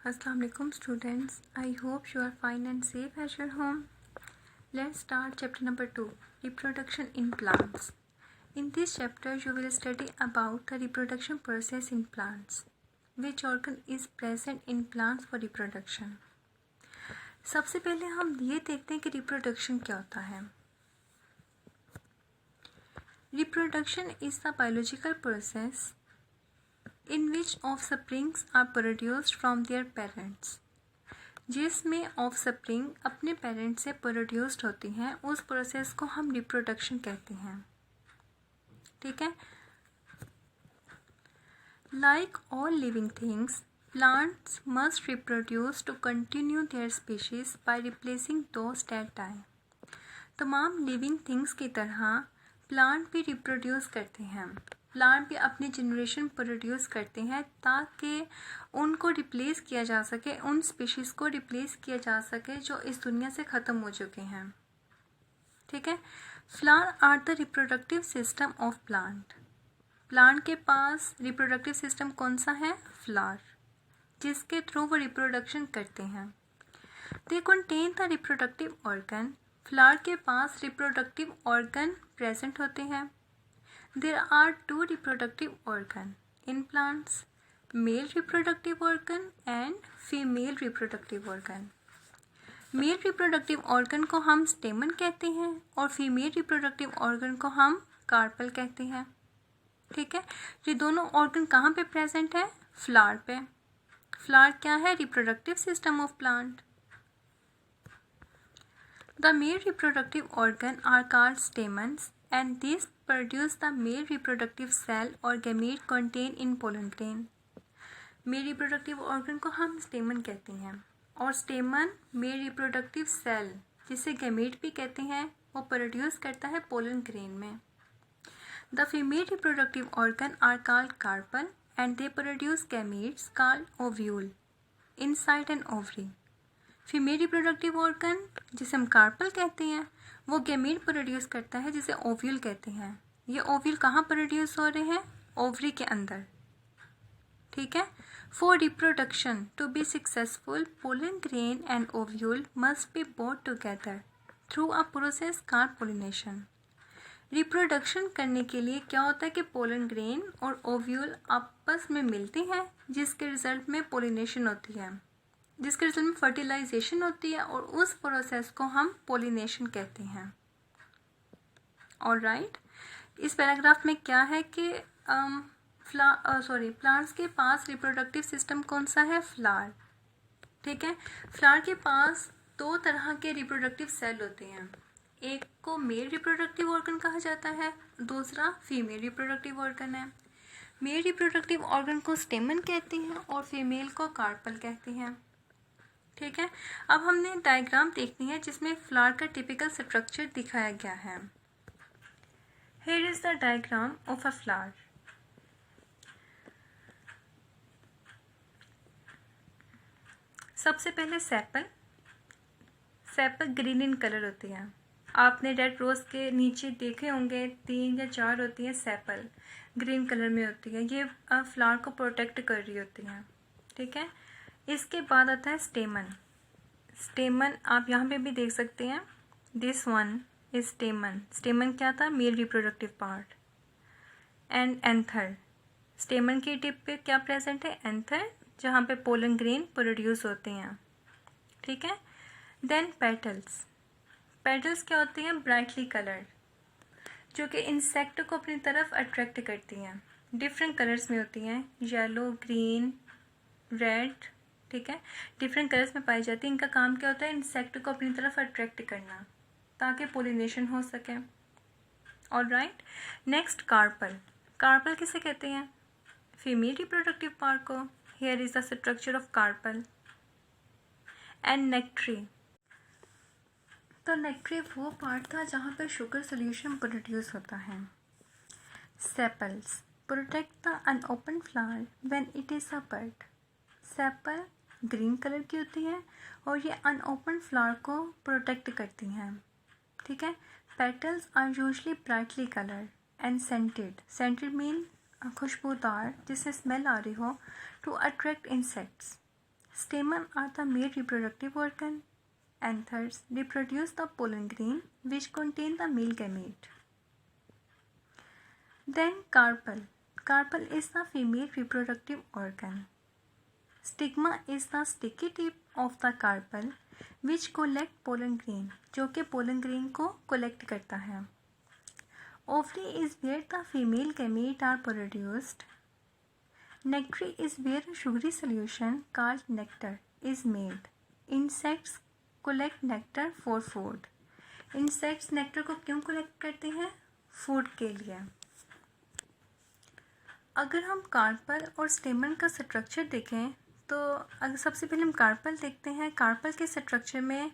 Assalamu alaikum students. I hope you are fine and safe at your home. Let's start chapter number 2, reproduction in plants. In this chapter you will study about the reproduction process in plants. Which organ is present in plants for reproduction? सबसे पहले हम ये देखते हैं कि reproduction क्या होता है. Reproduction is the biological process in which offsprings are produced from their parents. जिसमें ऑफस्प्रिंग अपने पेरेंट्स से प्रोड्यूस्ड होती हैं, उस प्रोसेस को हम रिप्रोडक्शन कहते हैं. ठीक है. Like all living things, plants must reproduce to continue their species by replacing those that die. तमाम लिविंग थिंग्स की तरह प्लांट भी रिप्रोड्यूस करते हैं. प्लांट भी अपनी जनरेशन प्रोड्यूस करते हैं ताकि उनको रिप्लेस किया जा सके, उन स्पीशीज़ को रिप्लेस किया जा सके जो इस दुनिया से ख़त्म हो चुके हैं. ठीक है. Flower are the reproductive system of plant. Plant के पास रिप्रोडक्टिव सिस्टम कौन सा है? फ्लावर, जिसके थ्रू वो रिप्रोडक्शन करते हैं. They contain the reproductive organ. Flower के पास रिप्रोडक्टिव ऑर्गन प्रेजेंट होते हैं. There are two reproductive organs in plants, male reproductive organ and female reproductive organ. Male reproductive organ को हम stamen कहते हैं और female reproductive organ को हम carpel कहते हैं. ठीक है. ये दोनों organ कहाँ पे present है? flower पे. flower क्या है? reproductive system of plant. The male reproductive organ are called stamens and these produce the male reproductive cell or gamete contained in pollen grain. Male reproductive organ को हम stamen कहते हैं और stamen male reproductive cell, जिसे gamete भी कहते हैं, वो produce करता है pollen grain में. The female reproductive organ are called carpel and they produce gametes called ovule inside an ovary. Female reproductive organ, जिसे हम कार्पल कहते हैं, वो गैमीट प्रोड्यूस करता है जिसे ओव्यूल कहते हैं. ये ओव्यूल कहाँ प्रोड्यूस हो रहे हैं? ओवरी के अंदर. ठीक है. For reproduction to be successful, pollen grain and ovule must be both together through a process called pollination. Reproduction करने के लिए क्या होता है कि पोलन ग्रेन और ओव्यूल आपस में मिलते हैं, जिसके रिजल्ट में पोलिनेशन होती है, जिसके रिजल्ट में फर्टिलाइजेशन होती है और उस प्रोसेस को हम पोलिनेशन कहते हैं. ऑलराइट. इस पैराग्राफ में क्या है कि प्लांट्स के पास रिप्रोडक्टिव सिस्टम कौन सा है? फ्लावर. ठीक है. फ्लावर के पास दो तरह के रिप्रोडक्टिव सेल होते हैं. एक को मेल रिप्रोडक्टिव ऑर्गन कहा जाता है, दूसरा फीमेल रिप्रोडक्टिव ऑर्गन है. मेल रिप्रोडक्टिव ऑर्गन को स्टेमन कहते हैं और फीमेल को कार्पल कहते हैं. ठीक है. अब हमने डायग्राम देखनी है जिसमें फ्लावर का टिपिकल स्ट्रक्चर दिखाया गया है. Here is the diagram of a flower. सबसे पहले sepal. Sepal green in colour होती है. आपने रेड रोज के नीचे देखे होंगे 3 या 4 होती है सेपल, ग्रीन कलर में होती है. ये फ्लावर को प्रोटेक्ट कर रही होती हैं. ठीक है. इसके बाद आता है स्टेमन. स्टेमन आप यहाँ पे भी देख सकते हैं. This one is स्टेमन. स्टेमन क्या था? Male reproductive part. And anther. स्टेमन की टिप पे क्या प्रेजेंट है? एंथर, जहाँ पे पोलन ग्रेन प्रोड्यूस होते हैं. ठीक है. Then petals. पेटल्स क्या होती हैं? ब्राइटली कलर्ड, जो कि इंसेक्ट को अपनी तरफ अट्रैक्ट करती हैं. डिफरेंट कलर्स में होती हैं, येलो, ग्रीन, रेड. ठीक है. डिफरेंट कलर्स में पाई जाती है. इनका काम क्या होता है? इंसेक्ट को अपनी तरफ अट्रैक्ट करना ताकि पोलिनेशन हो सके. ऑलराइट. Next carpel. कार्पल किसे कहते हैं? फीमेल रिप्रोडक्टिव पार्ट को. Here is the structure of carpel. And nectary. तो नेक्ट्री वो पार्ट था जहाँ पर शुगर सोल्यूशन प्रोड्यूस होता है. Sepals protect the unopened flower when it is a bud. Sepal green colour की होती है और ये अनओपन फ्लावर को प्रोटेक्ट करती हैं. ठीक है. Petals are usually brightly coloured and scented. Scented mean खुशबूदार, जिससे स्मेल आ रही हो, to attract insects. Stamen are the male reproductive organ. Anthers reproduce the pollen grain which contain the male gamete. Then carpel. Carpel is the female reproductive organ. Stigma is the sticky tip of the carpel which collect pollen grain, जो कि pollen grain को collect करता है. Ovary is where the female gamete are produced. Nectary is where a sugary solution called nectar is made. Insects collect nectar for food. Insects nectar को क्यों collect करते हैं? Food के लिए. अगर हम कार्पल और स्टेमन का स्ट्रक्चर देखें तो अगर सबसे पहले हम कार्पल देखते हैं. कार्पल के स्ट्रक्चर में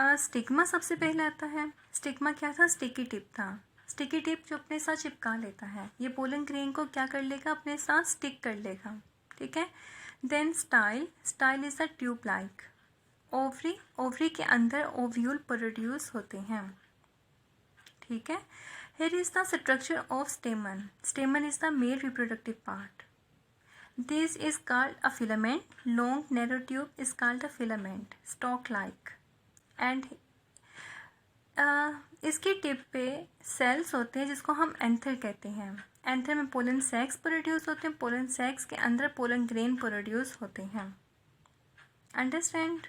स्टिग्मा सबसे पहले आता है. स्टिग्मा क्या था? स्टिकी टिप था. स्टिकी टिप जो अपने साथ चिपका लेता है, ये पोलन ग्रेन को क्या कर लेगा? अपने साथ स्टिक कर लेगा. ठीक है. Then style. Style is a tube like. Ovary. Ovary के अंदर ओव्यूल प्रोड्यूस होते हैं. ठीक है. Here is the structure of stamen. Stamen is the male reproductive part. This is called a filament. Long narrow tube is called a filament. Stalk-like. And इसकी tip पे sales होते हैं जिसको हम एंथर कहते हैं. एंथर में पोलन सैक्स प्रोड्यूस होते हैं. पोलन सैक्स के अंदर पोलन ग्रेन प्रोड्यूस होते हैं. अंडरस्टैंड?